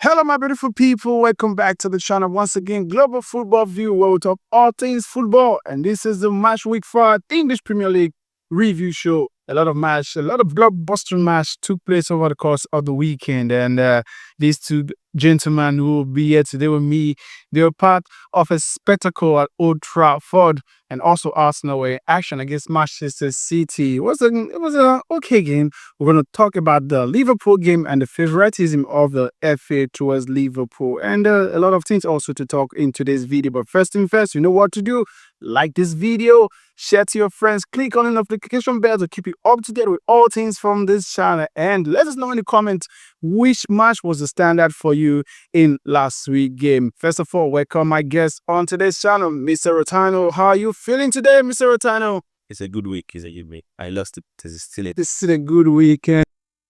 Hello, my beautiful people. Welcome back to the channel once again. Global Football View, where we talk all things football. And this is the Match Week 5 English Premier League review show. A lot of blockbuster match took place over the course of the weekend. And these two gentlemen who will be here today with me, they were part of a spectacle at Old Trafford and also Arsenal were in action against Manchester City. It was an okay game. We're going to talk about the Liverpool game and the favoritism of the FA towards Liverpool and a lot of things also to talk in today's video. But first thing first, you know what to do. Like this video, share to your friends, click on the notification bell to keep you up to date with all things from this channel. And let us know in the comments which match was the standard for you in last week's game. First of all, welcome my guest on today's channel, Mr. Rotano. How are you feeling today, Mr. Rotano? It's a good week. It's a good week. I lost it. This is a good weekend.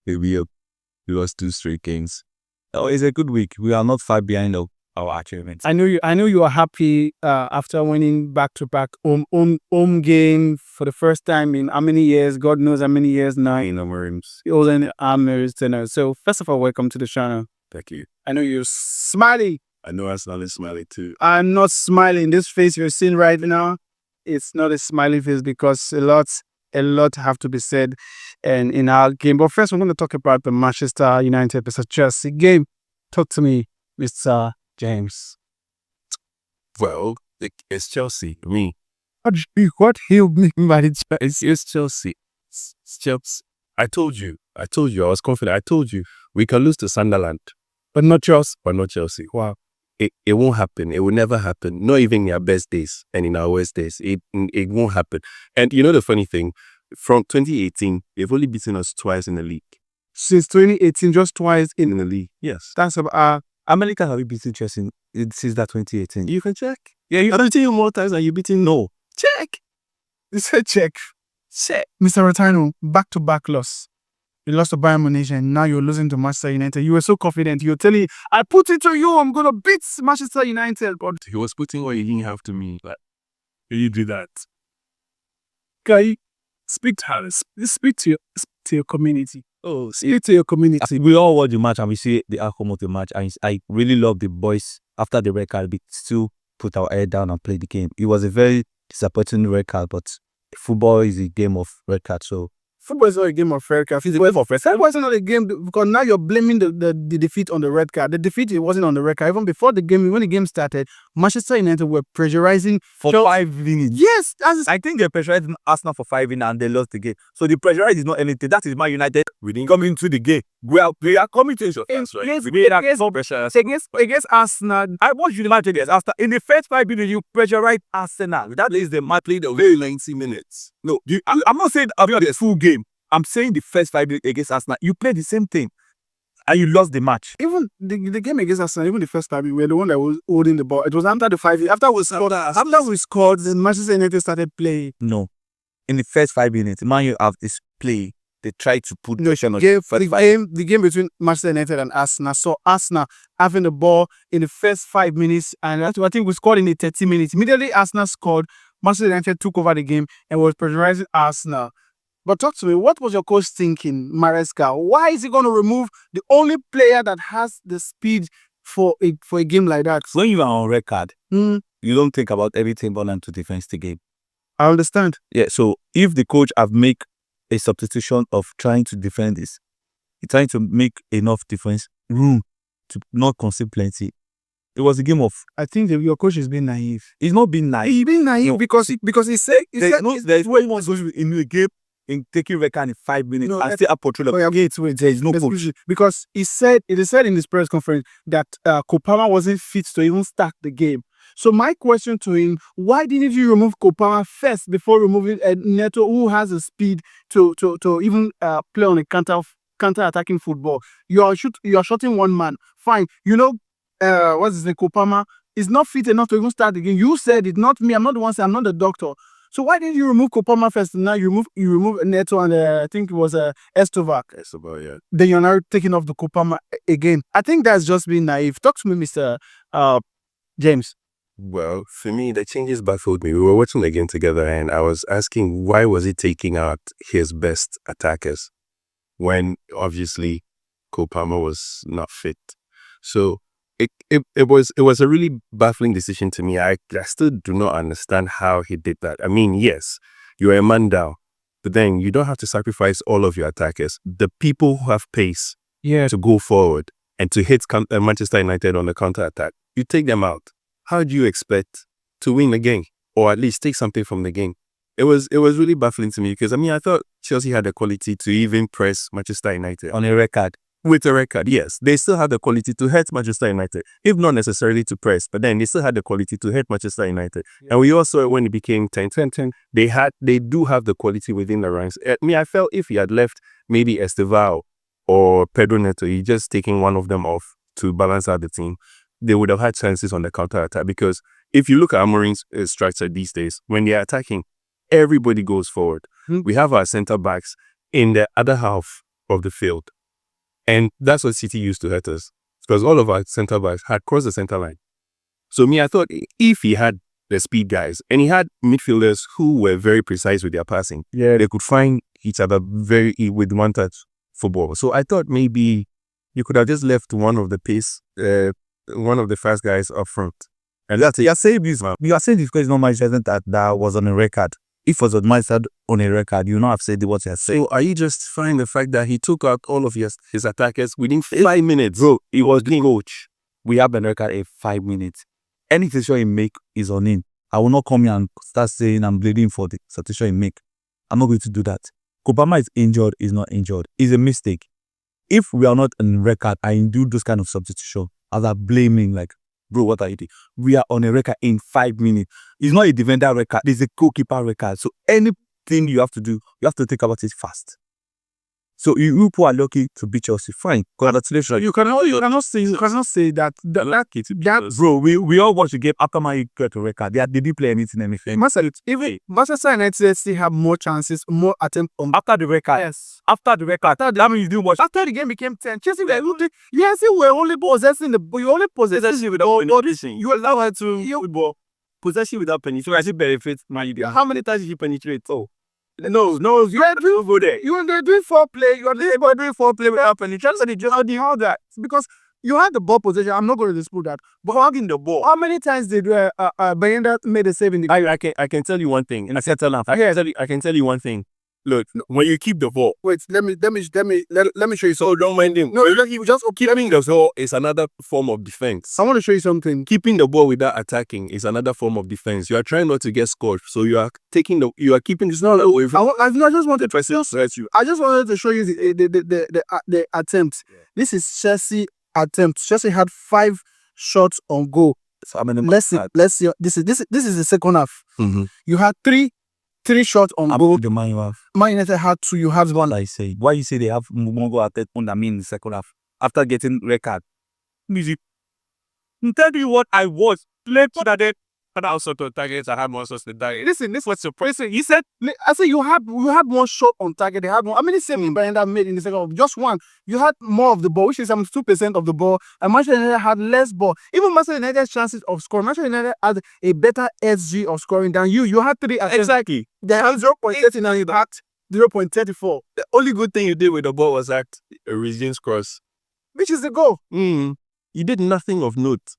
We lost 2 straight games. Oh, it's a good week. We are not far behind our achievements. I know you are happy after winning back-to-back home game for the first time in how many years? God knows how many years now. In Emirates. It was in Emirates. So first of all, welcome to the channel. Thank you. I know you're smiling. I know Arsenal is smiling too. I'm not smiling. This face you're seeing right now, it's not a smiling face because a lot have to be said and in our game. But first, we're going to talk about the Manchester United versus Chelsea game. Talk to me, Mr. James. Well, it's Chelsea. Me. What healed me by the Chelsea? It's Chelsea. It's Chelsea. I told you. I was confident. I told you we can lose to Sunderland, but not Chelsea. Wow. It won't happen. It will never happen. Not even in our best days and in our worst days. It won't happen. And you know the funny thing, from 2018, they've only beaten us twice in the league. Since 2018, just twice in the league. Yes. That's about how many times have you beaten Chelsea since that 2018? You can check. Yeah, I don't tell you more times than you beaten. No. Check. You said check. Check. Mr. Rotano, back-to-back loss. You lost to Bayern Munich and now you're losing to Manchester United. You were so confident. You're telling, I put it to you. I'm going to beat Manchester United. But he was putting what he didn't have to me. But you do that. Guy, speak to her. Speak to your community. Oh, speak to your community. We all watch the match and we see the outcome of the match. And I really love the boys after the red card. We still put our head down and play the game. It was a very disappointing red card, but football is a game of red card. So football is not a game of red card. It's a game of red card. Football is not a game because now you're blaming the defeat on the red card. The defeat, it wasn't on the red card. Even before the game, when the game started, Manchester United were pressurizing for 5 minutes. Yes. I think they pressurized Arsenal for 5 minutes and they lost the game. So the pressure is not anything. That is Man United. We didn't come into the game. We are coming to your fans, right? Against Arsenal. I watched you the match against Arsenal. In the first 5 minutes, you pressurized Arsenal. That is the match played the whole 90 minutes. No, I'm not saying about the full game. I'm saying the first 5 minutes against Arsenal, you played the same thing. And you lost the match. Even the game against Arsenal, even the first time, we were the one that was holding the ball. It was after the 5 years. After we scored, the Manchester United started playing. No. In the first 5 minutes, Man U have this play. They tried to put pressure on the game between Manchester United and Arsenal. So Arsenal having the ball in the first 5 minutes, and I think we scored in the 30 minutes. Immediately Arsenal scored, Manchester United took over the game and was pressurizing Arsenal. But talk to me, what was your coach thinking, Maresca? Why is he going to remove the only player that has the speed for a game like that? When you are on record, you don't think about everything but to defense the game. I understand. Yeah, so if the coach have make a substitution of trying to defend this, he's trying to make enough defense room to not concede plenty. It was a game of. I think your coach is being naive. He's not being naive. He's being naive no. because he said there's where he wants to go in the game in taking record in 5 minutes and still have portrayal. There is no coach. Because it is said in this press conference that Kopama wasn't fit to even start the game. So my question to him, why didn't you remove Kopama first before removing Neto, who has the speed to even play on a counter-attacking football? You are shooting one man. Fine. You know, what's his name? Kopama is not fit enough to even start the game. You said it, not me. I'm not the one saying, I'm not the doctor. So why didn't you remove Kopama first? Now you remove Neto and I think it was Estovac. Yeah. Then you're now taking off the Kopama again. I think that's just being naive. Talk to me, Mr. James. Well, for me, the changes baffled me. We were watching the game together and I was asking why was he taking out his best attackers when obviously Kopama was not fit. So it was a really baffling decision to me. I still do not understand how he did that. I mean, yes, you're a man down, but then you don't have to sacrifice all of your attackers. The people who have pace to go forward and to hit Manchester United on the counter attack, you take them out. How do you expect to win the game, or at least take something from the game? It was really baffling to me because I mean I thought Chelsea had the quality to even press Manchester United On a record. with a record. Yes, they still had the quality to hurt Manchester United, if not necessarily to press, but then they still had the quality to hurt Manchester United. And we also, when it became 10-10, they do have the quality within the ranks. I mean, I felt if he had left maybe Estevao or Pedro Neto, he just taking one of them off to balance out the team, they would have had chances on the counter attack. Because if you look at Amorim's structure these days, when they're attacking, everybody goes forward. We have our centre backs in the other half of the field. And that's what City used to hurt us, because all of our centre backs had crossed the centre line. So I thought if he had the speed guys and he had midfielders who were very precise with their passing, they could find each other very with one touch football. So I thought maybe you could have just left one of the fast guys up front. And that's it. You are saying this, man. You are saying this because it's not Manchester that was on a record. If it was Manchester on a record, you would not have said what you are saying. So are you justifying the fact that he took out all of his attackers within 5 minutes? Bro, he was the coach. We have a record in 5 minutes. Any decision he make is on him. I will not come here and start saying I'm bleeding for the decision he make. I'm not going to do that. Kopama is injured, is not injured. It's a mistake. If we are not on record and do those kind of substitution, as I blaming, like, bro, what are you doing? We are on a record in 5 minutes. It's not a defender record. It's a goalkeeper record. So anything you have to do, you have to think about it fast. So you people are lucky to beat Chelsea. Fine. Congratulations. You cannot say that. Bro, we all watch the game after Man got a record. They didn't play anything. Even Manchester United still have more chances, more attempts on After the record. Yes. After the record. That means you didn't watch. After the game became 10, Chelsea were only possessing the ball. You only possessing the ball. You allow her to football. Possession without penetration. So I see benefit Man United. How many times did you penetrate? Oh. No, you are doing over there. You are doing foreplay. You are doing foreplay without penetration. So they just all that because you had the ball possession. I'm not going to dispute that. But hugging the ball. How many times did Bayenda made a save in the game? I can tell you one thing. And I can tell you one thing. Look, when you keep the ball. Wait, let me show you something. Oh, don't mind him. No, he was just keeping the ball is another form of defense. I want to show you something. Keeping the ball without attacking is another form of defense. You are trying not to get scored, so you are keeping this not away from. I just wanted to you. I just wanted to show you the attempt. Yeah. This is Chelsea attempt. Chelsea had 5 shots on goal. So I mean, let's see. This is the second half. You had 3 shots on goal. The Man United had 2. You have 1. I say. Why you say they have more goal at on than me in the second half after getting record? Music. Tell you what I was. Played for that. And also to targets, I had more shots than targets. Listen, this was surprising. He said, I said you had 1 shot on target. They had 1. How many saves Bayenda made in the second half? Just 1. You had more of the ball, which is 2% of the ball. And Manchester United had less ball. Even Manchester United's chances of scoring. Manchester United had a better SG of scoring than you. You had 3 attempts. Exactly. They had 0.39. You had 0.34. The only good thing you did with the ball was that Regine's cross, which is the goal. You did nothing of note.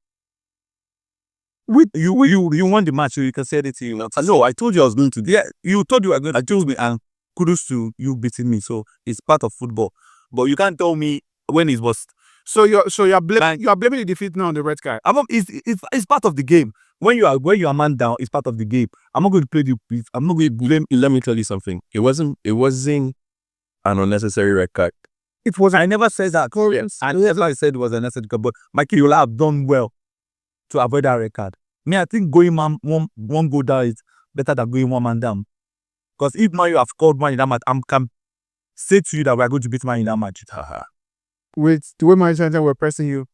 You won the match, so you can say it to you. No, I told you I was going to. Yeah, you told you were going to. I told me, and kudos to you beating me. So it's part of football. But you can't tell me when it was. So you're blaming the defeat now on the red card. It's part of the game. When you are man down, it's part of the game. I'm not going to play the. I'm not going to blame. Let me tell you something. It wasn't an unnecessary red card. It was. I never said that. Yes. I never said it was a necessary card. But Mikey, you'll have done well to avoid that record. Me, I think going one goal down is better than going 1 man down. Because if Man you have scored 1 in that match, I can say to you that we are going to beat Man in that match. With the way Manchester United were pressing you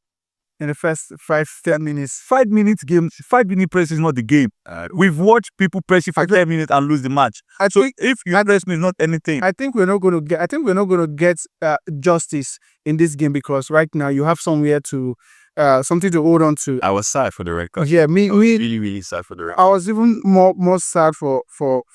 in the first 5-10 minutes. 5 minutes game. 5 minute press is not the game. We've watched people press you for 10 minutes and lose the match. I think if you had press me, not anything. I think we're not going to get justice in this game because right now you have somewhere to something to hold on to. I was sad for the record. Yeah, me, Really, really sad for the record. I was even more sad for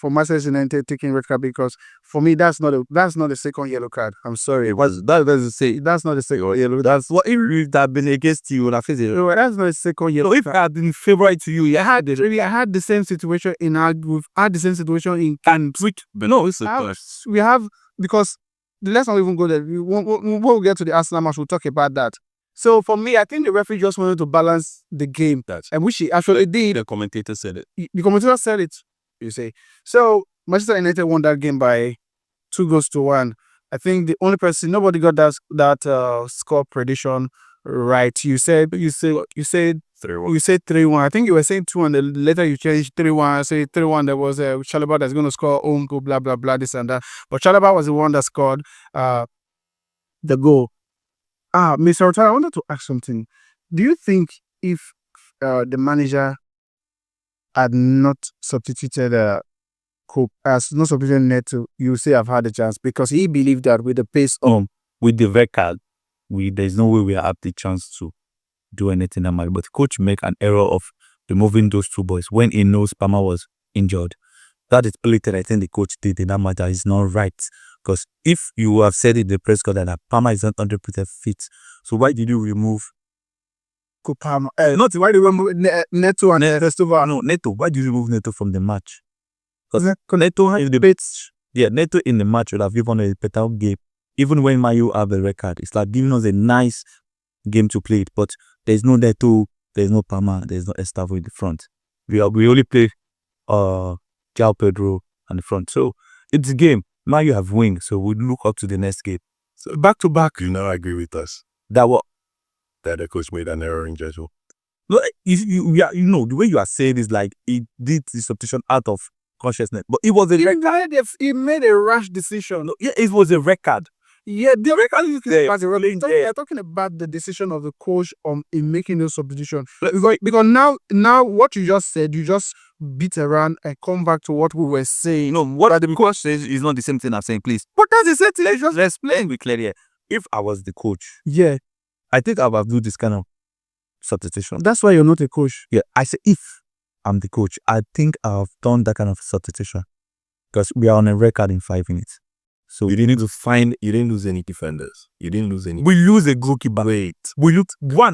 Manchester United taking red card, because for me that's not a second yellow card. I'm sorry. That doesn't say That's not a second yellow. that's what if that been against you. I feel No, that's not a second yellow. So if I had been favorite to you, you had it. Really, I had the same situation in we've had the same situation in And which, but no, it's a we have, because let's not even go there. When we get to the Arsenal match, we'll talk about that. So for me, I think the referee just wanted to balance the game, and which he actually did. the commentator said it. The commentator said it, you say. So Manchester United won that game by 2-1. I think the only person, nobody got that score prediction right. You said 3-1. you said 3-1. I think you were saying 2, and then later you changed 3-1. I say 3-1. There was Chalobah that's going to score own goal, blah blah blah, this and that. But Chalobah was the one that scored the goal. Mr. Otara, I wanted to ask something. Do you think if the manager had not substituted not substituted Neto, you say I've had a chance, because he believed that with the pace with the red card, there's no way we have the chance to do anything that matter. But the coach make an error of removing those two boys when he knows Palmer was injured. That is blatant. I think the coach did in that matter is not right. Because if you have said in the press conference that Palmer is not 100% fit, so why did you remove Palmer? Not why did you remove Neto and Festival? No, Neto. Why did you remove Neto from the match? Because Neto in the pitch, Neto in the match would have given a better game. Even when Mayu have a record, it's like giving us a nice game to play it. But there's no Neto, there's no Palmer, there's no Estavo in the front. We only play João Pedro on the front. So it's a game. Now you have wing, so we look up to the next game. So back to back. You now agree with us that what? That the coach made an error in judgment. No, you know the way you are saying is like he did the substitution out of consciousness, but it was he made a rash decision. No, yeah, it was a record. Yeah, the record is We're talking about the decision of the coach in making those substitution. Because now what you just said, you just beat around and come back to what we were saying. No, what the coach says is not the same thing I'm saying, please. But that's the same thing. Let's just explain with clarity. If I was the coach, yeah, I think I would do this kind of substitution. That's why you're not a coach. Yeah, I say if I'm the coach, I think I've done that kind of substitution because we are on a record in 5 minutes. So you didn't lose any defenders. You didn't lose any. We lose a goalkeeper. Wait. We lose one.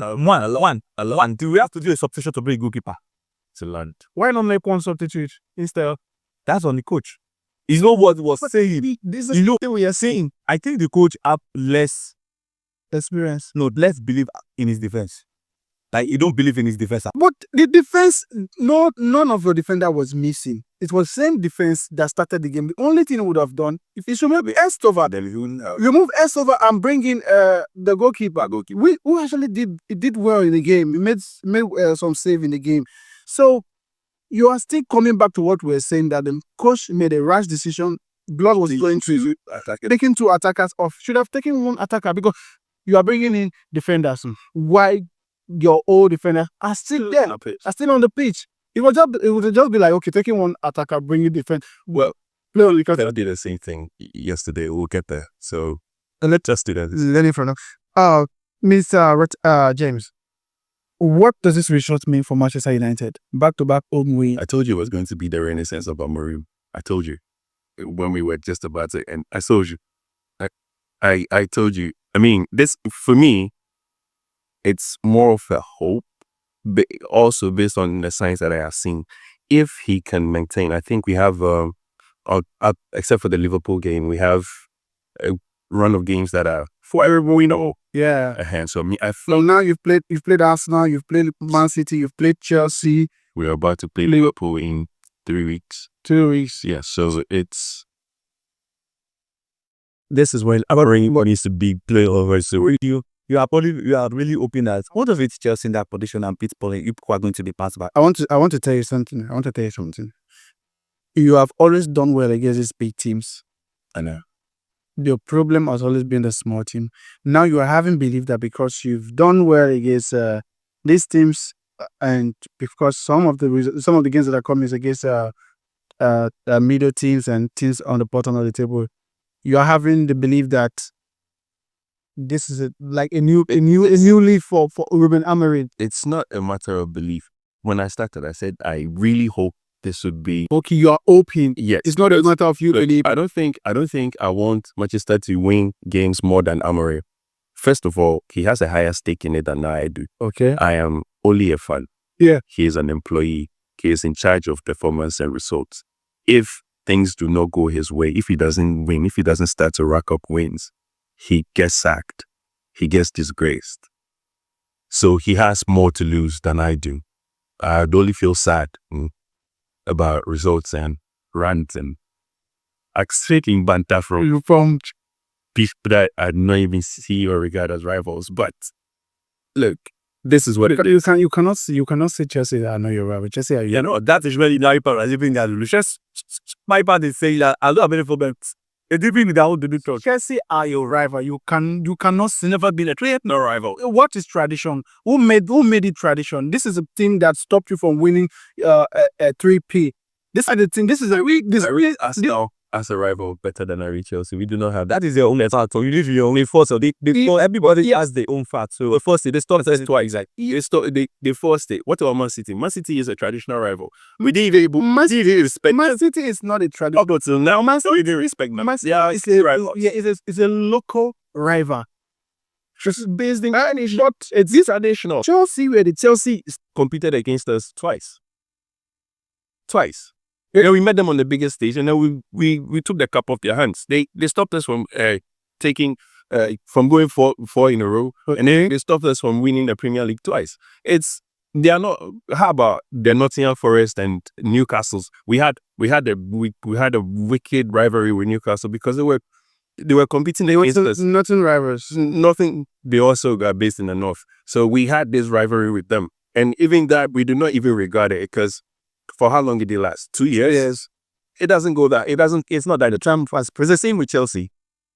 Do we have to do a substitution to bring a goalkeeper? To land. Why not make one substitute instead? That's on the coach. It's not what was saying. This is what we are saying. I think the coach have less experience. No, less believe in his defense. Like you don't believe in his defense. But the defense, none of your defender was missing. It was the same defense that started the game. The only thing he would have done, if he should maybe Estover, remove Estover and bring in the goalkeeper. Who actually did well in the game. He made some save in the game. So you are still coming back to what we were saying, that the coach made a rash decision. Blood was going to taking 2 attackers off. Should have taken 1 attacker, because you are bringing in defenders. Why your old defenders are still there, are still on the pitch? It would just be like, okay, taking 1 attacker, bringing defense. Well, play on the counter. They did the same thing yesterday. We'll get there. So let's just do that. Let it from now. Mr. James, what does this result mean for Manchester United? Back-to-back home win. I told you it was going to be the renaissance of Amorim. I told you when we were just about to end. I told you. I told you. I mean, this for me, it's more of a hope, but also based on the signs that I have seen. If he can maintain, I think we have, except for the Liverpool game, we have a run of games that are for everyone we know. Yeah. Ahead. So now you've played Arsenal, you've played Man City, you've played Chelsea. We're about to play Liverpool in 3 weeks. 2 weeks. Yeah. So this is when Amorim needs to be play over. So you are really hoping that what of it's just in that position and Pittsburgh, you are going to be passed by. I want to tell you something. You have always done well against these big teams. I know. Your problem has always been the small team. Now you are having belief that because you've done well against these teams, and because some of the games that are coming is against middle teams and teams on the bottom of the table, you are having the belief that this is like a new leaf for Ruben Amorim. It's not a matter of belief. When I started, I said I really hope this would be. Okay, you are open. Yes, It's not a matter of you Look, believe. I don't think I want Manchester to win games more than Amorim. First of all, he has a higher stake in it than I do. Okay. I am only a fan. Yeah. He is an employee. He is in charge of performance and results. If things do not go his way, if he doesn't win, if he doesn't start to rack up wins, he gets sacked. He gets disgraced. So he has more to lose than I do. I'd only feel sad about results and rants and accepting banter from people that I do not even see or regard as rivals. But look, this is what you cannot say Chelsea that I know you're right. Chelsea, are you? That is really not part. Even that just my part is saying that I don't have any problems. It's even the whole the Chelsea are your rival. You cannot say never been a trade, no rival. what is tradition? Who made it tradition? This is a team that stopped you from winning a 3P. This is the thing. This is a as a rival better than a Chelsea. We do not have that is their own attack. So you live your only force. So everybody has their own fact. So first they stopped it twice. They forced it. What about Man City? Man City is a traditional rival. We didn't even respect. Man City is not a traditional. Up until now, Man City didn't respect Man City. Yeah, it's a local rival. Just based in it's not. It's traditional. Chelsea competed against us twice. Yeah, we met them on the biggest stage, and then we took the cup off their hands. They stopped us from taking from going four in a row, and then they stopped us from winning the Premier League twice. They are not. How about the Nottingham Forest and Newcastle's? We had a wicked rivalry with Newcastle because they were competing against us. Nothing rivals. Nothing. They also got based in the north, so we had this rivalry with them, and even that we do not even regard it because. For how long did it last? 2 years? Yes. It doesn't go that. It's not that the Trump was. It's the same with Chelsea.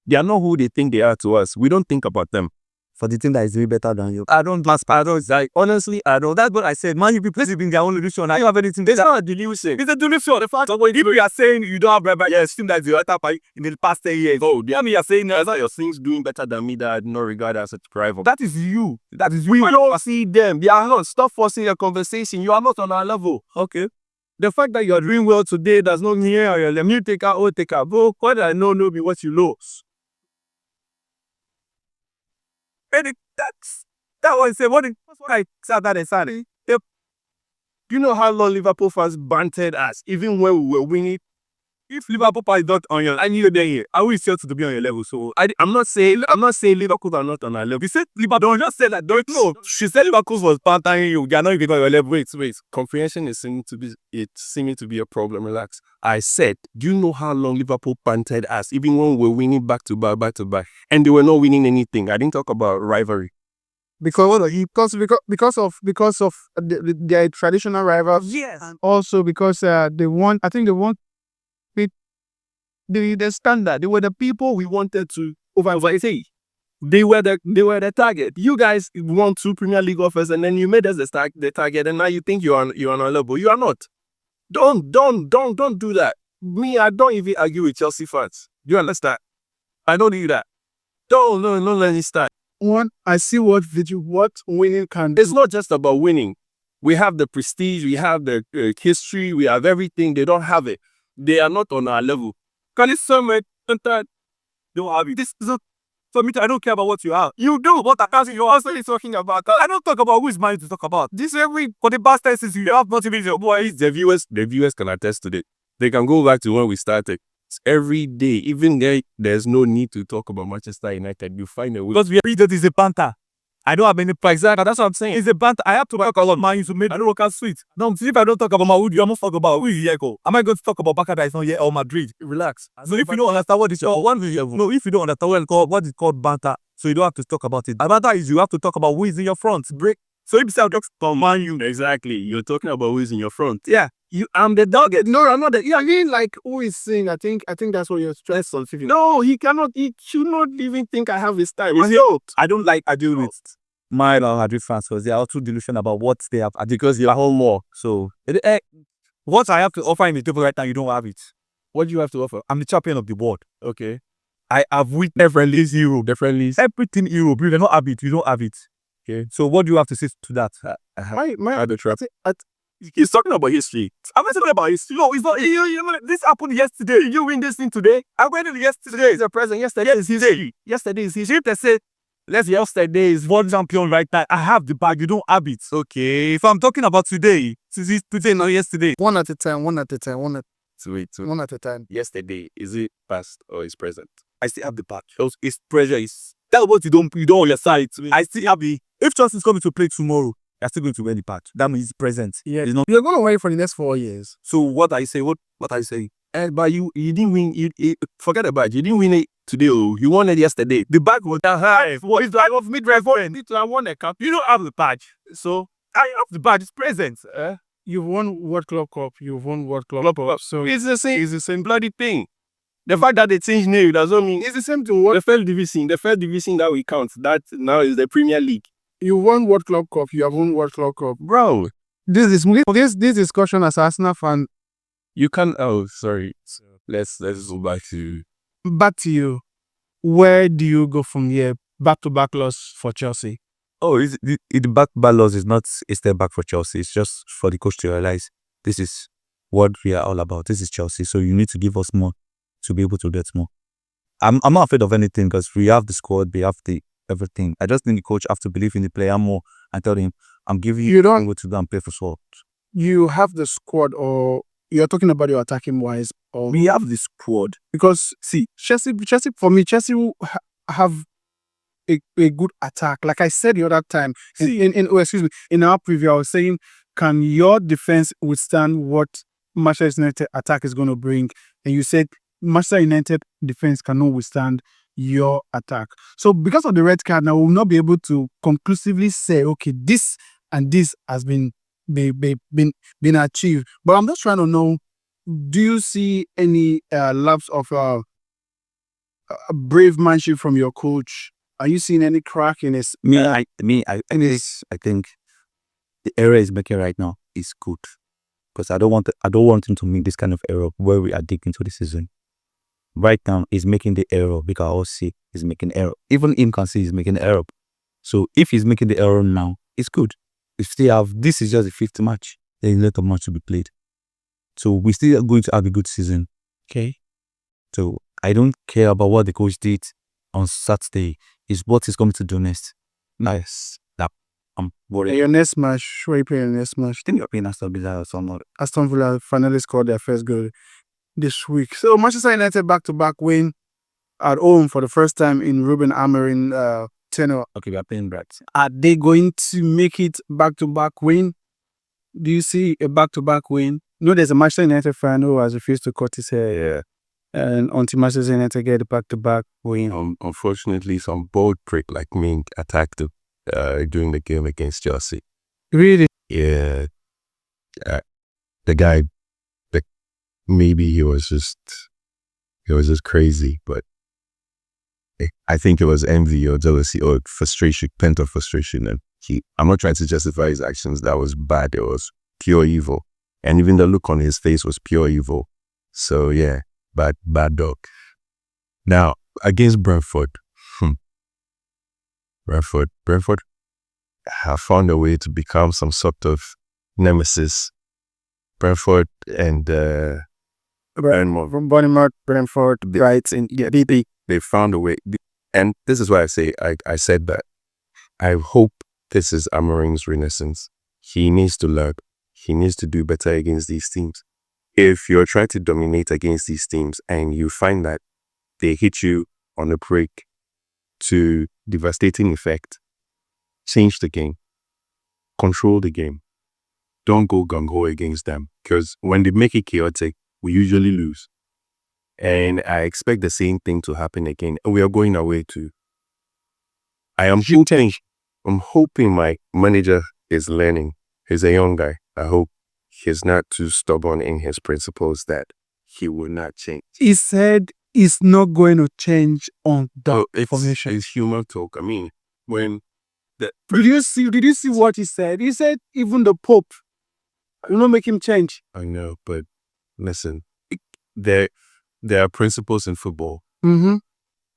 They are not who they think they are to us. We don't think about them. For the team that is way better than you. Honestly, I don't. That's what I said. Man, you be placed in their own illusion. I don't have anything. It's not a delusion. It's a delusion. The fact that if you are saying you don't have rival, yes, team that is your attack in the past 10 years. Oh, I mean, you're saying that your things doing better than me that I do not regard as a rival. That is you. We don't see them. They are not. Stop forcing a conversation. You are not on our level. Okay. The fact that you're doing well today does not mean you take out, take out. But what I know be what you lose. And that was what I said that is funny. You know how long Liverpool fans bantered us, even when we were winning. If Liverpool is not on your, I knew then I will still to be on your level. So I'm not saying Liverpool are not on our level. You said Liverpool. Don't just say that. Don't know. She said Liverpool was bantering you. You're not even on your level. Wait. Comprehension is seeming to be a problem. Relax. I said, do you know how long Liverpool bantered us, even when we were winning back to back, and they were not winning anything? I didn't talk about rivalry. Because of their traditional rivals. Yes. And also because they want the standard. They were the people we wanted to oversee. They were the target. You guys won 2 Premier League offers, and then you made us the target, and now you think you're on our level. You are not. Don't do that. Me, I don't even argue with Chelsea fans. You understand? I don't do that. Don't let me start. One, I see what winning can do. It's not just about winning. We have the prestige, we have the history, we have everything. They don't have it. They are not on our level. Can it somewhere don't have it? This is not for me. I don't care about what you are. You do what I can't. You're also talking about. I don't talk about who is mine to talk about. This for the past 10 you have not even your boys. The viewers can attest to it. They can go back to when we started. Every day, even there's no need to talk about Manchester United. You find a way. Because we read that is a banter. I don't have any price. That's what I'm saying. It's a banter. I have to talk about mine to make. I don't work out sweet. No, if I don't talk about my wood, I'm not talk about who is go. Am I going to talk about Barca that is not yet or Madrid? Relax. So if you don't understand what is your one level. No, if you don't understand what is called banter, so you don't have to talk about it. A banter is you have to talk about who is in your front. Break. So if you say talk about Man U, exactly. You're talking about who is in your front. Yeah. I'm the target. No, I'm not the. Yeah, I mean, like who is saying? I think that's what you're stressed on. No, he cannot. He should not even think I have his time. I don't like arguing with my Madrid fans because they are too delusional about what they have because you are home more. So what I have to offer in the table right now, you don't have it. What do you have to offer? I'm the champion of the world. Okay. I have witnessed friendlies Europe. The friendlies. Everything Europe. You don't have it. You don't have it. Okay. So what do you have to say to that? My the trap. He's talking about history. I'm not talking about history. No, it's not. This happened yesterday. You win this thing today. I went in yesterday. It's a present. Yesterday is history. Yesterday is history. If they say, let's yesterday is world champion right now. I have the bag. You don't have it. Okay. If I'm talking about today, today, not yesterday. One at a time. One at a time. One at a time. Yesterday, is it past or is present? I still have the bag. It's pressure. That's what you don't understand. I still have the. If Chelsea is coming to play tomorrow, you're still going to wear the patch. That means it's present. Yeah. It's not. You're going to wait for the next 4 years. So what I say, what I say. But you didn't win. Forget about it. You didn't win it today. Oh, you won it yesterday. The bag was that high. It's like of mid-range. I won a cup. You don't have the badge. So I have the badge. It's present. You've won World Club Cup. You've won World Club Cup. So It's the same. It's the same bloody thing. The fact that they changed name doesn't mean it's the same thing. What the first division that we count. That now is the Premier League. you won World Club Cup. You have won World Club Cup. Bro, This discussion as Arsenal fan. you can. Oh, sorry. Let's go back to. Back to you. Where do you go from here? Back-to-back loss for Chelsea. Oh, the back loss is not a step back for Chelsea. It's just for the coach to realize this is what we are all about. This is Chelsea. So you need to give us more to be able to get more. I'm not afraid of anything because we have the squad, we have the everything. I just think the coach have to believe in the player more and tell him, I'm giving you what to do and play for sport. You have the squad, or you're talking about your attacking wise, or We have the squad. because see, Chelsea for me, Chelsea will have a good attack. Like I said the other time, in our preview, I was saying, can your defense withstand what Manchester United attack is going to bring? And you said Manchester United defense cannot withstand your attack. So because of the red card, now we'll not be able to conclusively say, okay, this and this has been achieved. But I'm just trying to know, do you see any lapse of brave manship from your coach? Are you seeing any crack in his? I think the error he's making right now is good. Because I don't want him to make this kind of error where we are digging into the season. Right now, he's making the error because I also see he's making error. Even him can see he's making error. So if he's making the error now, it's good. We still have, this is just the fifth match. There is a lot of match to be played. So we still are going to have a good season. Okay. So I don't care about what the coach did on Saturday. It's what he's coming to do next. Nice. I'm worried. Your next match, where you play your next match? I think you're playing Aston Villa or something. Aston Villa finally scored their first goal this week. So Manchester United back-to-back win at home for the first time in Ruben Amorim tenure. Okay, we are playing Brighton. Are they going to make it back-to-back win? Do you see a back-to-back win? No, there's a Manchester United fan who has refused to cut his hair. Yeah. And until Manchester United get a back-to-back win. Unfortunately, some bold prick like me attacked during the game against Chelsea. Really? Yeah. The guy, maybe he was just crazy, but I think it was envy or jealousy or frustration, pent-up frustration. And I'm not trying to justify his actions. That was bad. It was pure evil. And even the look on his face was pure evil. So yeah, bad dog. Now, against Brentford, Brentford have found a way to become some sort of nemesis. Brentford and From Bournemouth, Brentford, Brighton, they found a way. And this is why I said that. I hope this is Amorim's renaissance. He needs to learn. He needs to do better against these teams. If you're trying to dominate against these teams and you find that they hit you on a break to devastating effect, change the game. Control the game. Don't go gung-ho against them, because when they make it chaotic, we usually lose. And I expect the same thing to happen again. We are going away too. I'm hoping my manager is learning. He's a young guy. I hope he's not too stubborn in his principles that he will not change. He said he's not going to change on the formation. It's human talk. I mean, when Did you see what he said? He said even the Pope will not make him change. I know, but listen, there are principles in football. Mm-hmm.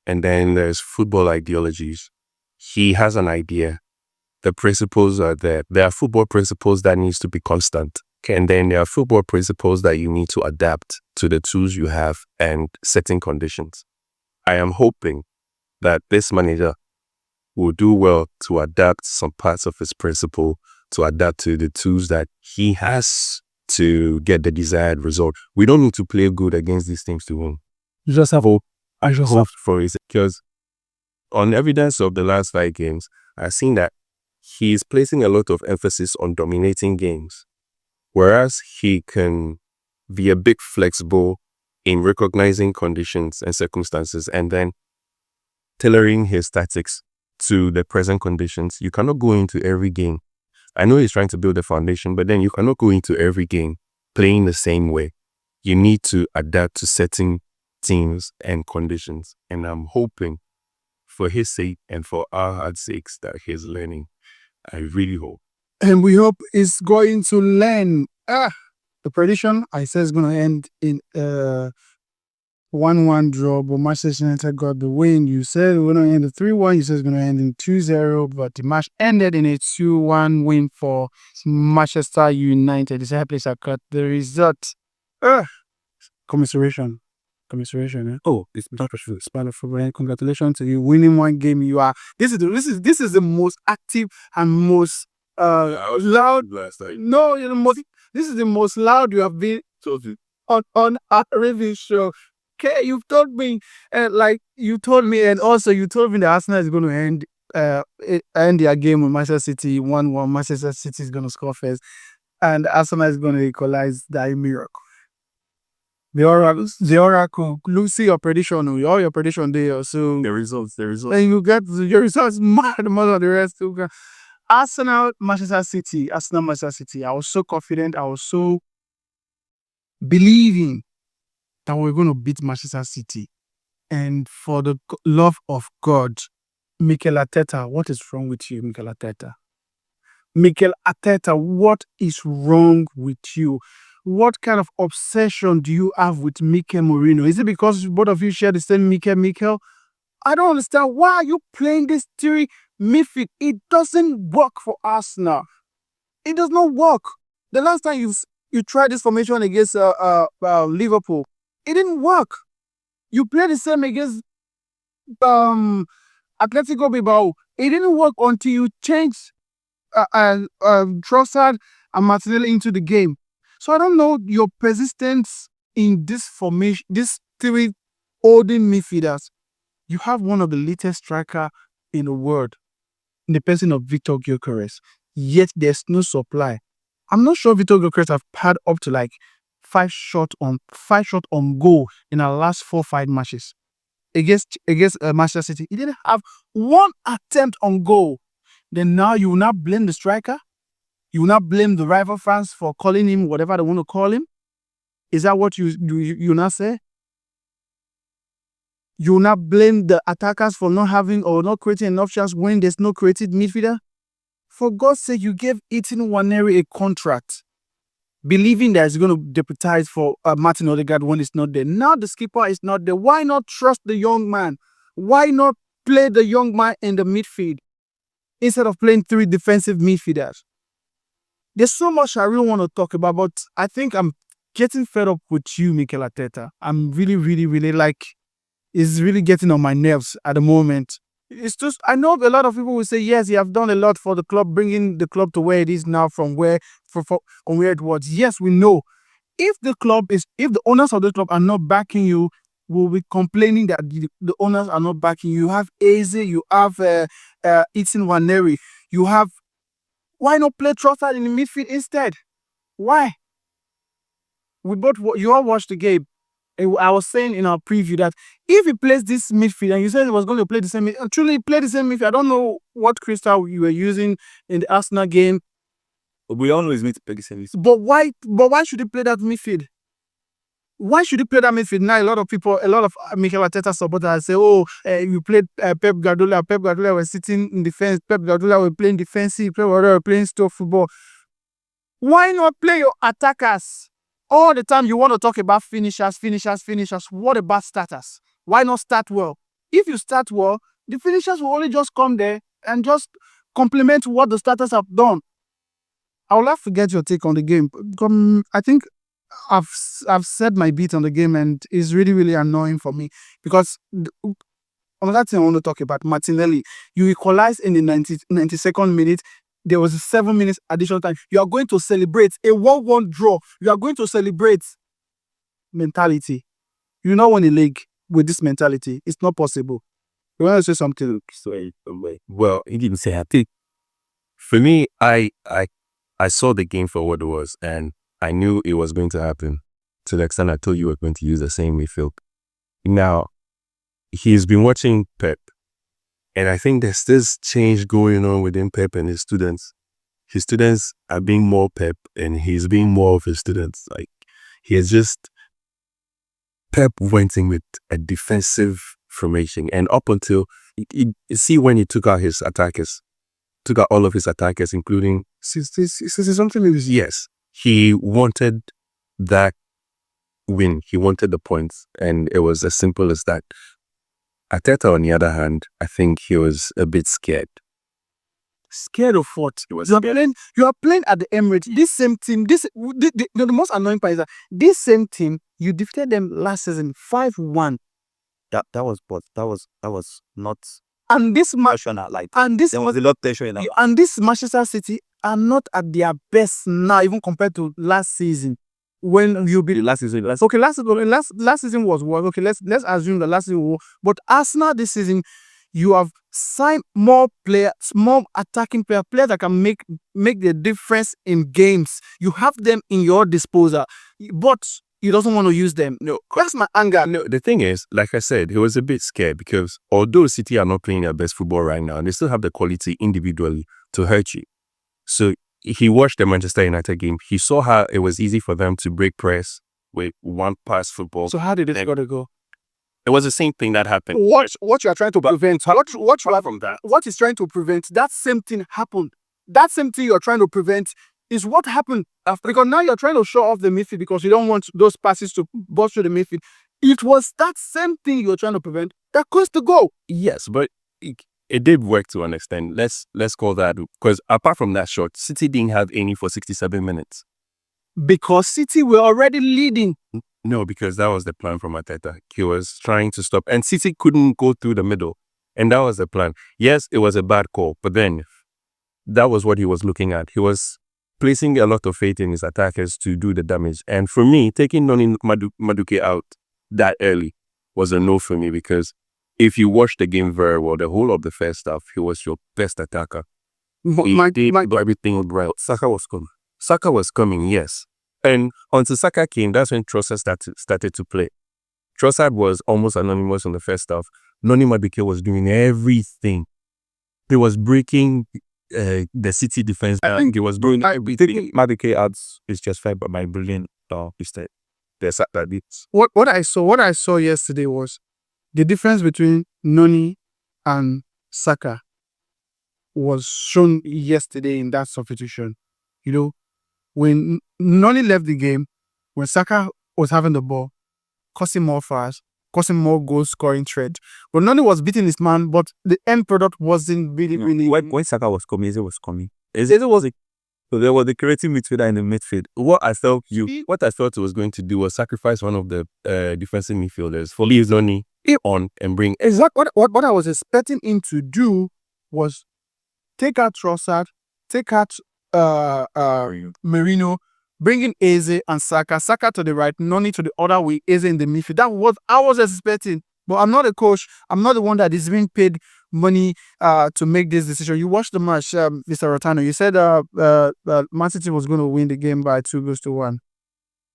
and then there's football ideologies. He has an idea. The principles are there. There are football principles that needs to be constant. Okay, and then there are football principles that you need to adapt to the tools you have and setting conditions. I am hoping that this manager will do well to adapt some parts of his principle, to adapt to the tools that he has to get the desired result. We don't need to play good against these teams to win. You just have hope. I just Hope for it, because on evidence of the last 5 games, I've seen that he's placing a lot of emphasis on dominating games, whereas he can be a bit flexible in recognizing conditions and circumstances and then tailoring his tactics to the present conditions. You cannot go into every game. I know he's trying to build a foundation, but then you cannot go into every game playing the same way. You need to adapt to certain teams and conditions. And I'm hoping for his sake and for our hard sakes that he's learning. I really hope. And we hope it's going to learn. The prediction, I said it's going to end in 1-1 draw, but Manchester United got the win. You said we're going to end in 3-1. You said it's going to end in 2-0, but the match ended in a 2-1 win for Manchester United. This place I cut the result. Commiseration. Eh? Oh, it's not true. It's part of football. And congratulations to you winning one game. You are this is the most active and most loud. Last night. No, you're the most. This is the most loud you have been on our review show. Okay, you've told me, and also you told me that Arsenal is going to end their game with Manchester City 1-1. Manchester City is going to score first, and Arsenal is going to equalize that miracle. The oracle. See your prediction. All your prediction there. So The results. and you get your results mad more than the rest. Arsenal, Manchester City. I was so confident. I was so believing that we're going to beat Manchester City. And for the love of God, Mikel Arteta, what is wrong with you, Mikel Arteta? Mikel Arteta, what is wrong with you? What kind of obsession do you have with Mikel Merino? Is it because both of you share the same Mikel? I don't understand. Why are you playing this theory midfield? It doesn't work for Arsenal. It does not work. The last time you tried this formation against Liverpool, it didn't work. You played the same against Atletico Bilbao. It didn't work until you changed Trossard and Martinelli into the game. So I don't know your persistence in this formation, this three holding midfielders. You have one of the latest striker in the world, in the person of Victor Gyökeres. Yet there's no supply. I'm not sure Victor Gyökeres have had up to like 5 shots on goal in our last 4-5 matches against Manchester City. He didn't have one attempt on goal. Then now you will not blame the striker. You will not blame the rival fans for calling him whatever they want to call him. Is that what you not say? You will not blame the attackers for not having or not creating enough chance when there's no creative midfielder. For God's sake, you gave Ethan Nwaneri a contract, believing that he's going to deputize for Martin Odegaard when it's not there. Now the skipper is not there. Why not trust the young man? Why not play the young man in the midfield instead of playing 3 defensive midfielders? There's so much I really want to talk about, but I think I'm getting fed up with you, Mikel Arteta. I'm really, really, really it's really getting on my nerves at the moment. It's just, I know a lot of people will say, yes, you have done a lot for the club, bringing the club to where it is now from where it was. Yes, we know. If the owners of the club are not backing you, we'll be complaining that the owners are not backing you. You have Eze, you have Ethan Nwaneri, why not play Trossard in the midfield instead? Why? You all watched the game. I was saying in our preview that if he plays this midfield, and you said he was going to play the same midfield, truly play the same midfield. I don't know what crystal you were using in the Arsenal game. We all know he's meant to play the same midfield. But why should he play that midfield? Why should he play that midfield? Now, a lot of Mikel Arteta supporters say, you played Pep Guardiola. Pep Guardiola was sitting in defense. Pep Guardiola was playing defensive. Pep Guardiola was playing store football. Why not play your attackers? All the time you want to talk about finishers. What about starters? Why not start well? if you start well, the finishers will only just come there and just complement what the starters have done. I would love to get your take on the game. I think I've said my bit on the game, and it's really, really annoying for me because another thing I want to talk about, Martinelli. You equalized in the 92nd minute. There was a 7 minutes additional time. You are going to celebrate a 1-1 draw. You are going to celebrate mentality. You not win a league with this mentality. It's not possible. You want to say something? Well, he didn't say. I think for me, I saw the game for what it was, and I knew it was going to happen. To the extent I told you we're going to use the same midfield. Now, he's been watching Pep, and I think there's this change going on within Pep and his students. His students are being more Pep, and he's being more of his students. Like, he is just Pep went in with a defensive formation, and up until you see when he took out his attackers, took out all of his attackers, including something. Yes, he wanted that win. He wanted the points, and it was as simple as that. Arteta, on the other hand, I think he was a bit scared. Scared of what? You are playing at the Emirates. This same team. The most annoying part is that this same team, you defeated them last season 5-1. That was not. And this there was a lot of pressure in that. And this Manchester City are not at their best now, even compared to last season. When you beat last season, last season was worse. Okay, let's assume the last season was. But Arsenal this season, you have signed more players, more attacking players that can make the difference in games. You have them in your disposal, but he doesn't want to use them. No, that's my anger. No, the thing is, like I said, he was a bit scared because although City are not playing their best football right now, they still have the quality individually to hurt you. So he watched the Manchester United game. He saw how it was easy for them to break press with one pass football. So how did it go? It was the same thing that happened. What you are trying to prevent? What is trying to prevent? That same thing happened. That same thing you are trying to prevent is what happened after. Because now you're trying to show off the midfield because you don't want those passes to bust through the midfield. It was that same thing you're trying to prevent that caused the goal. Yes, but it did work to an extent. Let's call that, because apart from that shot, City didn't have any for 67 minutes. Because City were already leading. No, because that was the plan from Arteta. He was trying to stop, and City couldn't go through the middle, and that was the plan. Yes, it was a bad call, but then that was what he was looking at. He was placing a lot of faith in his attackers to do the damage. And for me, taking Noni Madueke out that early was a no for me, because if you watch the game very well, the whole of the first half, he was your best attacker. He did everything right. Saka was coming, yes. And until Saka came, that's when Trossard started to play. Trossard was almost anonymous in the first half. Noni Madueke was doing everything. He was breaking the City defense. I think he was doing everything. Madueke adds is just fair, but my brilliant instead. What I saw yesterday was the difference between Noni and Saka was shown yesterday in that substitution. You know, when Noni left the game, when Saka was having the ball, causing more fouls, causing more goal scoring threat. But Noni was beating his man, but the end product wasn't really. When Saka was coming, Eze was coming. So there was the creative midfielder in the midfield. What I felt it was going to do was sacrifice one of the defensive midfielders for leave Noni on and bring. Exactly what I was expecting him to do was take out Trossard, take out Merino, bring in Eze and Saka to the right, Noni to the other way, Eze in the midfield. That's what I was expecting. But I'm not a coach. I'm not the one that is being paid money to make this decision. You watched the match, Mr. Rotano. You said Man City was going to win the game by 2-1.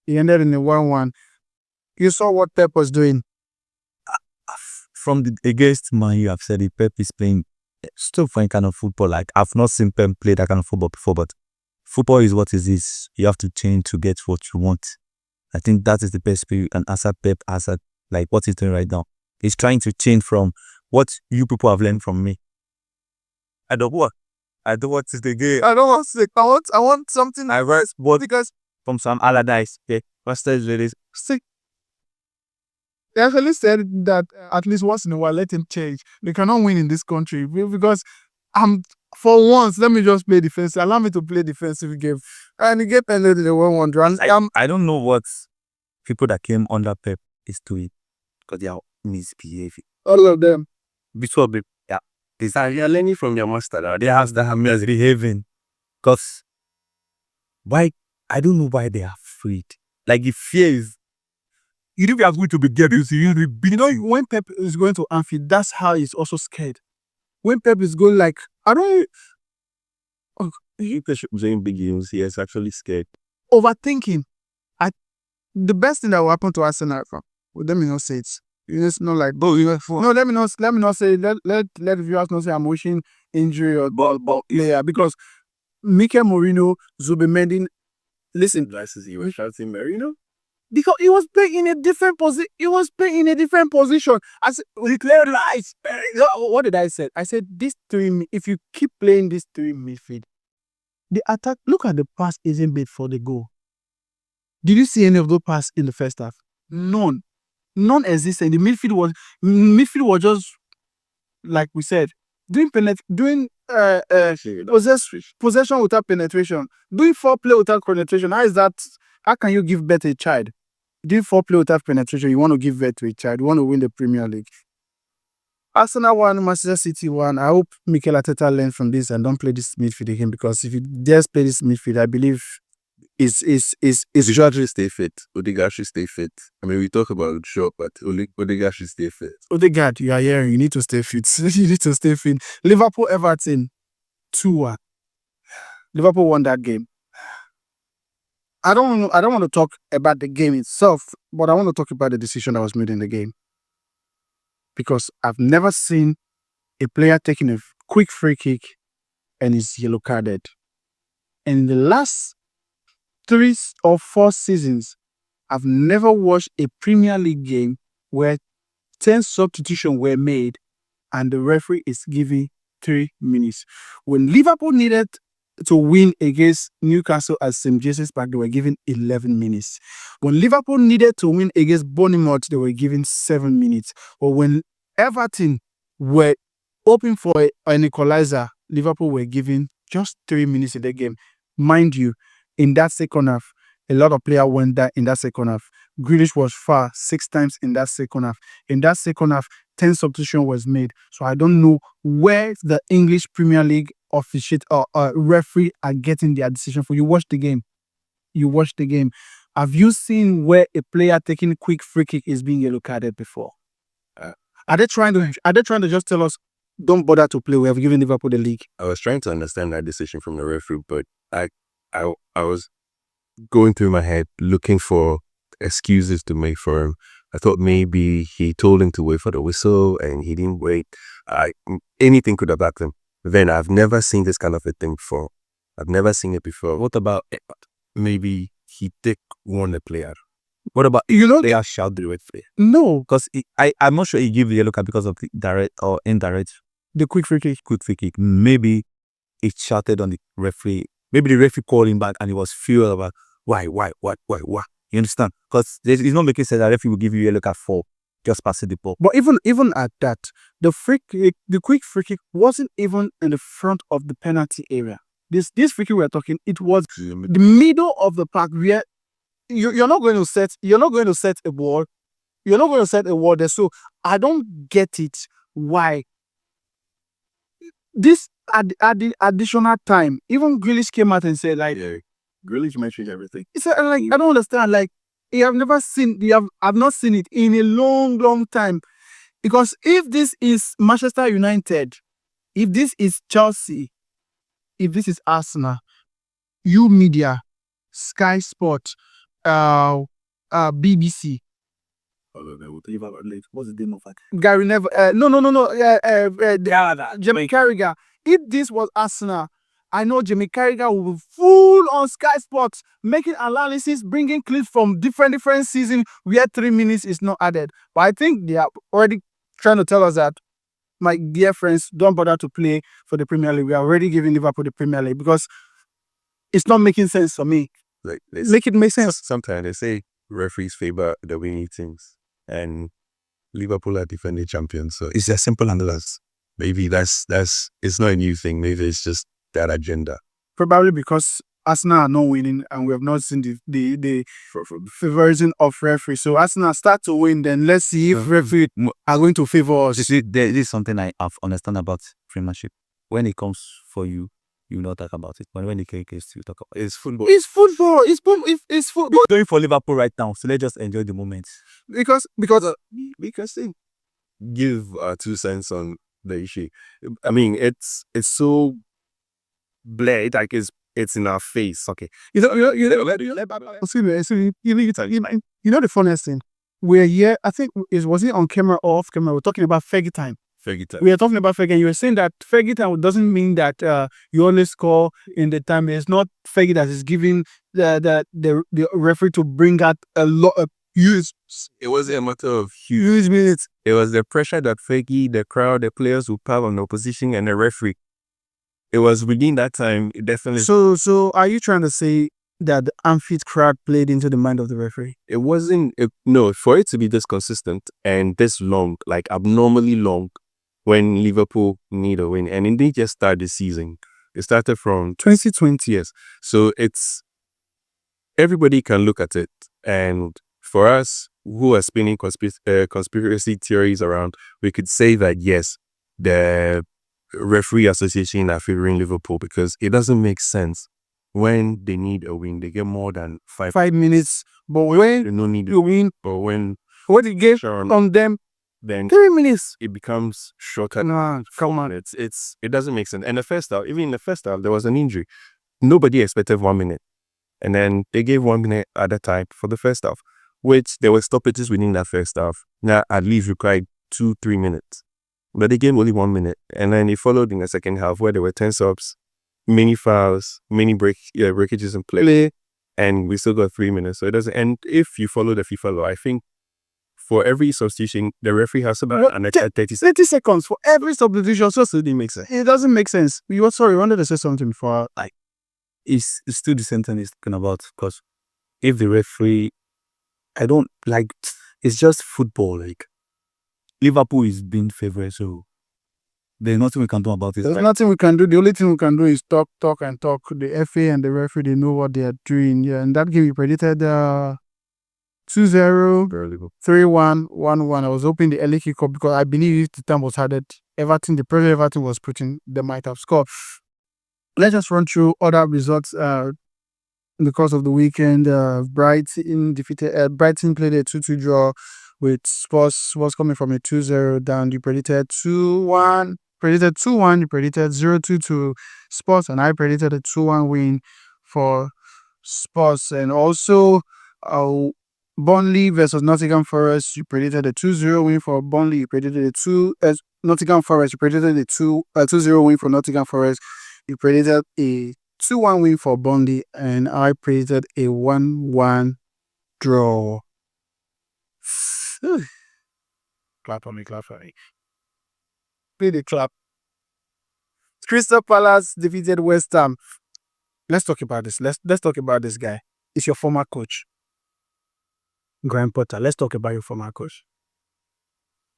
He ended in a 1-1. You saw what Pep was doing. From against Man U, I've said it, Pep is playing still fine kind of football. Like, I've not seen Pep play that kind of football before, but football is what it is. You have to change to get what you want. I think that is the best way you can answer Pep as like what he's doing right now. He's trying to change from what you people have learned from me. I don't want to the game. I don't want to. I want something. I read what because from some Allardyce. Okay, what's the ladies? They actually said that at least once in a while, let him change. They cannot win in this country because for once, let me just play defensive. Allow me to play defensive game. And the game ended in a 1-1 draw. And I don't know what people that came under Pep is doing because they are misbehaving. all of them. Before the yeah, They are learning from their master. Now. they have that misbehaving because why? I don't know why they are afraid. Like the fear is. You know we are going to be there because you know When Pep is going to Anfield, that's how he's also scared. When Pep is going like, I don't If they should be playing big games, he is actually scared. overthinking. The best thing that will happen to Arsenal, let me not say it. It's not like, no, let me not say, let viewers not say I'm wishing injury or player because Mikel Mourinho, Zubimendi, listen, Glasses, he was shouting Merino. because he was playing in a different position. He was playing in a different position. As he cleared lights. What did I say? I said if you keep playing this three midfield, the attack. Look at the pass isn't made for the goal. Did you see any of those passes in the first half? None existed. The midfield was just like we said, doing possession without penetration, doing foreplay without penetration. How is that? How can you give birth to a child? Doing foreplay without penetration, you want to give birth to a child. You want to win the Premier League. Arsenal won, Manchester City won. I hope Mikel Arteta learn from this and don't play this midfield again because if you dare play this midfield, I believe is Odegaard should stay fit. Odegaard should stay fit. I mean, we talk about Shaw, but Odegaard should stay fit. Odegaard, you are hearing. You need to stay fit. You need to stay fit. Liverpool Everton 2-1. Liverpool won that game. I don't want to talk about the game itself, but I want to talk about the decision that was made in the game. Because I've never seen a player taking a quick free kick and is yellow carded. And in the last 3 or 4 seasons, I've never watched a Premier League game where 10 substitutions were made and the referee is giving 3 minutes. When Liverpool needed to win against Newcastle at St. James's Park, they were given 11 minutes. When Liverpool needed to win against Bournemouth, they were given 7 minutes. But when Everton were hoping for an equalizer, Liverpool were given just 3 minutes in the game. Mind you, in that second half, a lot of players went down in that second half. Grealish was fouled 6 times in that second half. In that second half, 10 substitution was made. So I don't know where the English Premier League officiate or referee are getting their decision for. You watch the game. Have you seen where a player taking a quick free kick is being yellow carded before? Are they trying to just tell us don't bother to play? We have given Liverpool the league. I was trying to understand that decision from the referee, but I was going through my head looking for excuses to make for him. I thought maybe he told him to wait for the whistle and he didn't wait. Anything could have happened. Then I've never seen this kind of a thing before. I've never seen it before. What about maybe he take one the player? What about they are shout the referee? No, because I'm not sure he gave the yellow card because of the direct or indirect. The quick free kick. Maybe he shouted on the referee. Maybe the referee called him back and he was furious about why. You understand? Because it's not making sense that referee will give you a yellow card for just passing the ball. But even at that, the quick free kick wasn't even in the front of the penalty area. This free kick we're talking, it was the middle of the park where you're not going to set a ball. You're not going to set a wall there. So I don't get it. Why? This at the additional time, even Grealish came out and said like, Grealish mentioned everything. he said like I don't understand. Like I've not seen it in a long time. Because if this is Manchester United, if this is Chelsea, if this is Arsenal, you media, Sky Sport, BBC. What's the name of that? Gary Neville. Jamie Carragher. If this was Arsenal, I know Jamie Carragher will be full on Sky Sports, making analysis, bringing clips from different seasons where 3 minutes is not added. But I think they are already trying to tell us that, my dear friends, don't bother to play for the Premier League. We are already giving Liverpool the Premier League because it's not making sense for me. Like, Make it make sense. Sometimes they say referees favor the winning teams, and Liverpool are defending champions, so it's as simple as that. Maybe that's it's not a new thing. Maybe it's just that agenda. Probably because Arsenal are not winning and we have not seen the favorism of referee. So Arsenal start to win, then let's see if referee are going to favor us. You see, there is something I have understand about Premiership. When it comes for you, you not talk about it. But when it comes to you talk about it. It's football. It's football. It's football. We're going for Liverpool right now, so let's just enjoy the moment. Because We can still give our 2 cents on the issue. I mean, it's so blared, like it's in our face. Okay, you know the funniest thing. We're here. I think was it on camera or off camera? We're talking about Fergie time. Fergie time. We are talking about Fergie, and you were saying that Fergie time doesn't mean that you only score in the time. It's not Fergie that is giving the referee to bring out a lot of huge. It wasn't a matter of huge minutes. It was the pressure that Fergie, the crowd, the players would have on the opposition and the referee. It was within that time. It definitely. So are you trying to say that the Anfield crowd played into the mind of the referee? It wasn't. No, for it to be this consistent and this long, like abnormally long, when Liverpool need a win, and it didn't just start this season. It started from 2020 years. So it's everybody can look at it, and for us who are spinning conspiracy theories around, we could say that yes, the referee association are favoring Liverpool because it doesn't make sense when they need a win. They get more than 5 minutes, but when they don't need you win, but when what you gave on them, then 3 minutes. it becomes shorter. Nah, come on. It doesn't make sense. And even in the first half, there was an injury. Nobody expected 1 minute. And then they gave 1 minute at a time for the first half, which there were stoppages within that first half. Now at least required 2-3 minutes. But they gave only 1 minute. And then it followed in the second half where there were 10 subs, many fouls, many breakages in play, and we still got 3 minutes. So it doesn't. And if you follow the FIFA law, I think for every substitution, the referee has about an extra 30 seconds for every substitution. So it didn't make sense. It doesn't make sense. You wanted to say something before. Like, it's still the same thing he's talking about. Because if the referee, I don't like. It's just football. Like, Liverpool is being favored, so there's nothing we can do about it. There's nothing we can do. The only thing we can do is talk. The FA and the referee, they know what they are doing. Yeah, and that game we predicted 2-0, 3-1, 1-1. I was hoping the early kickoff because I believe if the time was added, the pressure Everton was putting, they might have scored. Let's just run through other results in the course of the weekend. Brighton played a 2-2 draw with Spurs. Was coming from a 2-0 down. You predicted 2-1. You predicted 0-2 to Spurs, and I predicted a 2-1 win for Spurs. And also, Burnley versus Nottingham Forest. You predicted a 2-0 win for Burnley. You predicted Nottingham Forest. You predicted a 2-0 win for Nottingham Forest. You predicted a 2-1 win for Burnley, and I predicted a 1-1 draw. Clap for me. Play the clap. Crystal Palace defeated West Ham. Let's talk about this. Let's talk about this guy. It's your former coach, Graham Potter. Let's talk about your former coach.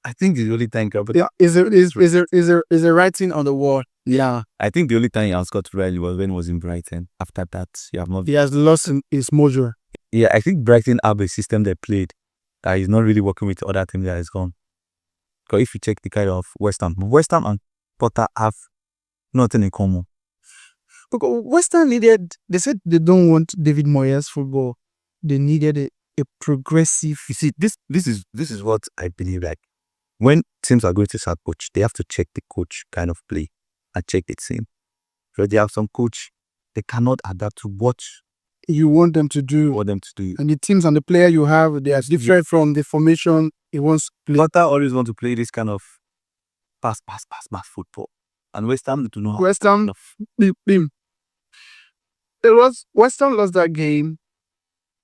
I think the only time. Yeah, is there writing on the wall? Yeah. I think the only time he has got really was when he was in Brighton. After that, he has lost his mojo. Yeah, I think Brighton have a system they played that is not really working with the other team that is gone. Because if you check the kind of West Ham and Potter have nothing in common. Because West Ham they said they don't want David Moyes football. They needed a progressive. You see, this is what I believe. Like, when teams are going to start coach, they have to check the coach kind of play and check the team. So they have some coach, they cannot adapt to what you want them to do. And the teams and the player you have, they are different from the formation he wants to play. Potter always want to play this kind of pass football. And West Ham do not. West Ham lost that game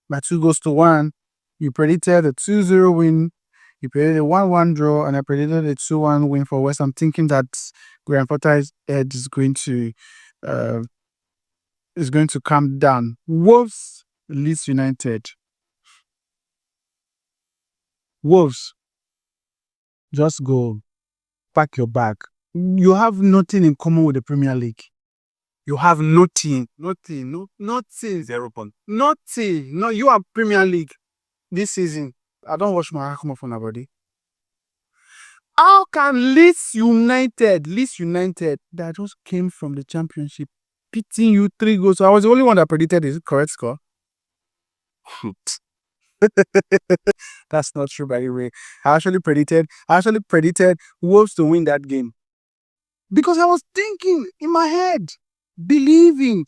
by 2-1. You predicted a 2-0 win. You predicted a 1-1 draw, and I predicted a 2-1 win for West Ham, thinking that Graham Potter's head is going to calm down. Wolves, Leeds United. Wolves Just go. Pack your bag. You have nothing in common with the Premier League. You have nothing. Nothing. Nothing. 0 point. Nothing. No, you are Premier League this season. I don't watch my come off on nobody. How can Leeds United that just came from the Championship beating you 3 goals? So I was the only one that predicted the correct score. That's not true, by the way. I actually predicted Wolves to win that game. Because I was thinking in my head, believing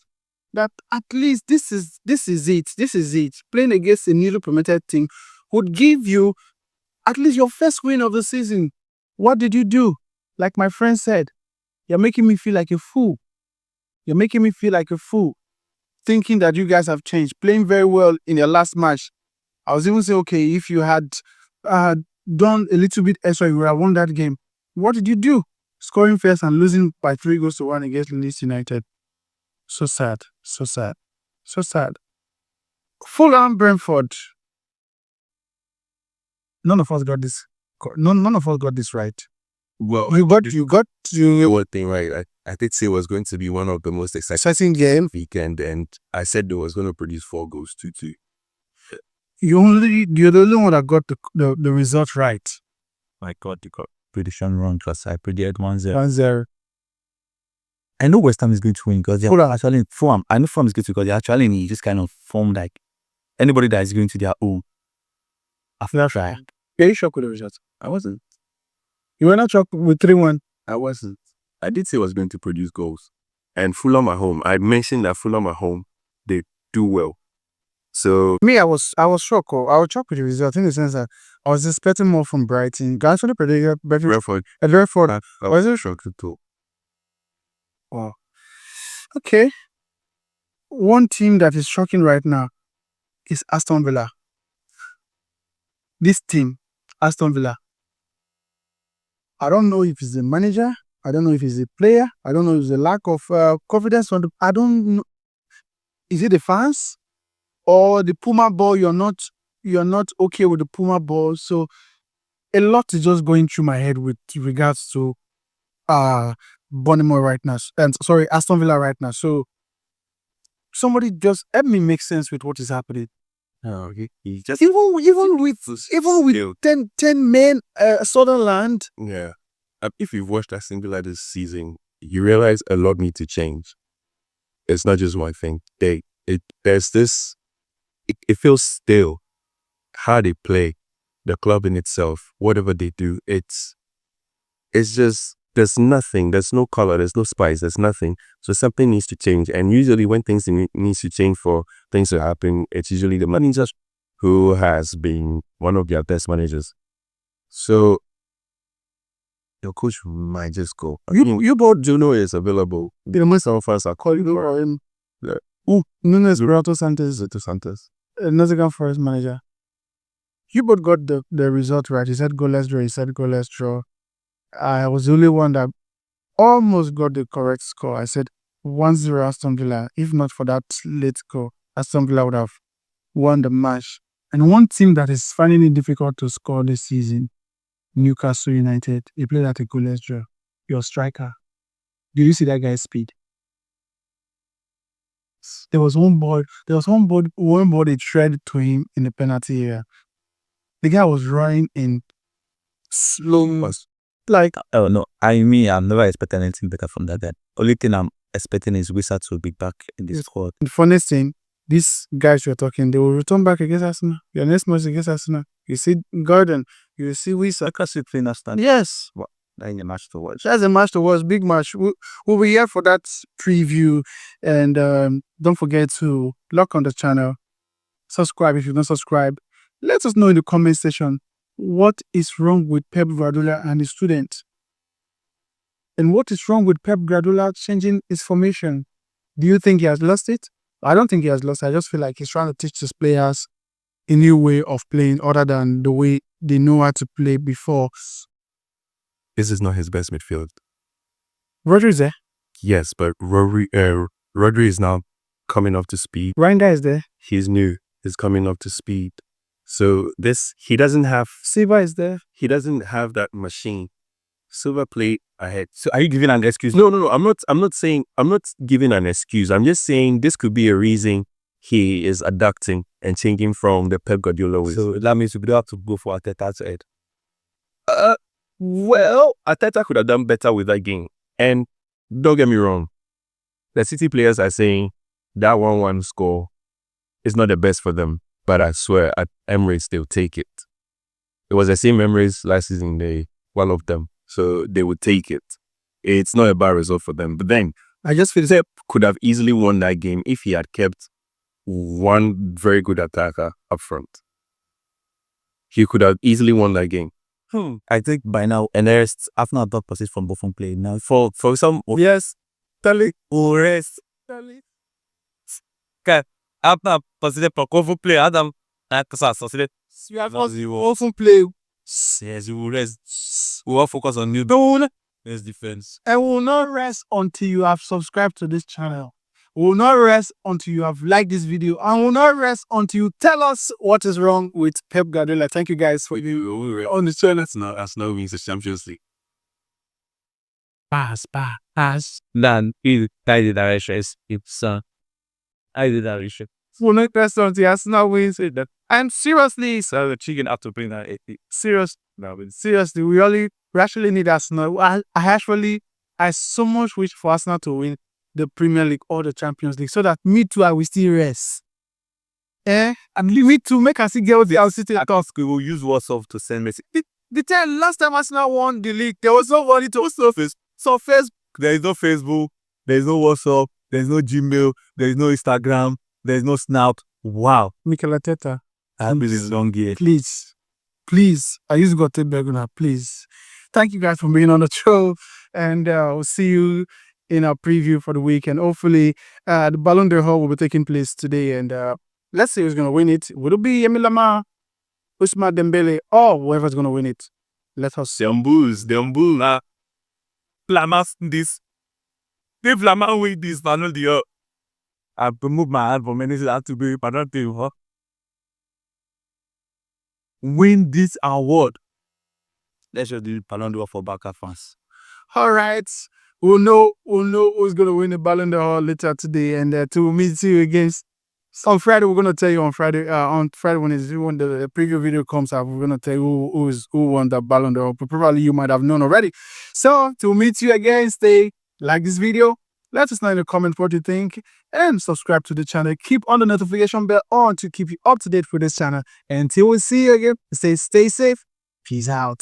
that at least this is it. Playing against a newly promoted team would give you at least your first win of the season. What did you do? Like my friend said, you're making me feel like a fool. Thinking that you guys have changed. Playing very well in your last match. I was even saying, okay, if you had done a little bit extra, you would have won that game. What did you do? Scoring first and losing by 3 goals to 1 against Leeds United. So sad. Fulham, Brentford. None of us got this. None of us got this right. Well, You got one thing right. I did say it was going to be one of the most exciting game. weekend, and I said they was going to produce 4 goals, 2-2. You're the only one that got the result right. My God, you got prediction wrong because I predicted 1-0. 1-0. I know West Ham is going to win because they're Fulham. actually Fulham. I know Fulham is going to because they're actually in just kind of form like anybody that is going to their home. After that try, Are you shocked with the result? I wasn't. You were not shocked with 3-1. I wasn't. I did say it was going to produce goals. And Fulham at home, I mentioned that Fulham at home, they do well. So Me, I was shocked. I was shocked with the result in the sense that I was expecting more from Brighton. I actually predicted better. Brentford, Brentford. I Was it? was shocked too. Wow. Okay. One team that is shocking right now is Aston Villa. This team, Aston Villa. I don't know if it's the manager. I don't know if it's the player. I don't know if it's the lack of confidence on the. I don't know. Is it the fans or the Puma ball? You're not okay with the Puma ball. So a lot is just going through my head with regards to Bournemouth right now. And sorry, Aston Villa right now. So somebody just help me make sense with what is happening. Oh, he just Even with 10 men, Sutherland. yeah. If you've watched Aston Villa this season, you realize a lot need to change. It's not just one thing. There's this. It feels stale. How they play, the club in itself, whatever they do, it's just there's nothing. There's no color. There's no spice. There's nothing. So something needs to change. And usually when things needs to change for things to happen, it's usually the manager who has been one of their best managers. So your coach might just go. You both do know is available. The most of us are calling for him. Nunes Renato Santos. Nottingham Forest manager. You both got the result right. He said goalless draw. He said goalless draw. I was the only one that almost got the correct score. I said 1-0 Aston Villa. If not for that late score, Aston Villa would have won the match. And one team that is finding it difficult to score this season, Newcastle United. They played at a goalless draw. Your striker. Did you see that guy's speed? There was one ball they threaded to him in the penalty area. The guy was running in slow. Like, Oh no, I'm never expecting anything better from that guy. Only thing I'm expecting is Wizard to be back in the squad. the funniest thing, these guys you're talking, they will return back against Arsenal. Your next match against Arsenal. You see Gordon, you see Wisa. Because we playing Aston. Yes, That ain't a match to watch. that's a match to watch, big match. We'll be here for that preview. And don't forget to lock on the channel. Subscribe if you don't subscribe. Let us know in the comment section what is wrong with Pep Guardiola and his students. And what is wrong with Pep Guardiola changing his formation? Do you think he has lost it? I don't think he has lost it. I just feel like he's trying to teach his players a new way of playing other than the way they know how to play before. This is not his best midfield. Rodri is there. Yes, but Rodri is now coming up to speed. Reinders is there. He's new. He's coming up to speed. So he doesn't have Silva is there. he doesn't have that machine. Silva played ahead. So are you giving an excuse? No. I'm not giving an excuse. I'm just saying this could be a reason he is adapting and changing from the Pep Guardiola ways. So that means we don't have to go for Arteta's head. Well, Arteta could have done better with that game. And don't get me wrong, the City players are saying that 1-1 score is not the best for them. But I swear, at Emirates, they'll take it. It was the same Emirates last season, they walloped them. So they would take it. It's not a bad result for them. But then, I just feel Pep could have easily won that game if he had kept one very good attacker up front. He could have easily won that game. I think by now, and there's Arsenal have not possessed from Buffon play. Now, for some, Yes. Tali. rest. Okay, Arsenal possessed from Buffon play. Adam, You have Not zero. often play. Yes, we will rest. We will focus on new defense. And we will not rest until you have subscribed to this channel. We will not rest until you have liked this video. And we will not rest until you tell us what is wrong with Pep Guardiola. Thank you guys for being on the channel. Arsenal wins the Champions League. Pass. Then, I did direction. It's I did direction. We will not rest until Arsenal wins it. And seriously, So the chicken have to bring that 80. seriously, we actually need Arsenal. I so much wish for Arsenal to win the Premier League or the Champions League so that me too, I will still rest. And me too, make us get with the City. I thought we will use WhatsApp to send message. Last time Arsenal won the league, there was nobody to surface. There is no Facebook, there is no WhatsApp, there is no Gmail, there is no Instagram, there is no Snap. Wow. Mikel Arteta, That is long year. please, I use got to Berguna, please. Thank you guys for being on the show, and we'll see you in our preview for the week. And hopefully, the Ballon d'Or will be taking place today. And let's see who's going to win it. Would it be Emile Lamar, Ousmane Dembele, or whoever's going to win it? Let us see. Them bulls. Flamas this. If Flamas win this Ballon d'Or, I remove my hand from anything that has to be Ballon d'Or. Win this award. Let's just do Ballon d'Or for Barca fans. All right. We'll know who's going to win the Ballon d'Or later today. And to meet you against on Friday, we're going to tell you on Friday when the preview video comes out, we're going to tell you who won the Ballon d'Or. But probably you might have known already. So to meet you again, stay like this video. Let us know in the comments what you think and subscribe to the channel. Keep on the notification bell on to keep you up to date with this channel. Until we see you again, stay safe. Peace out.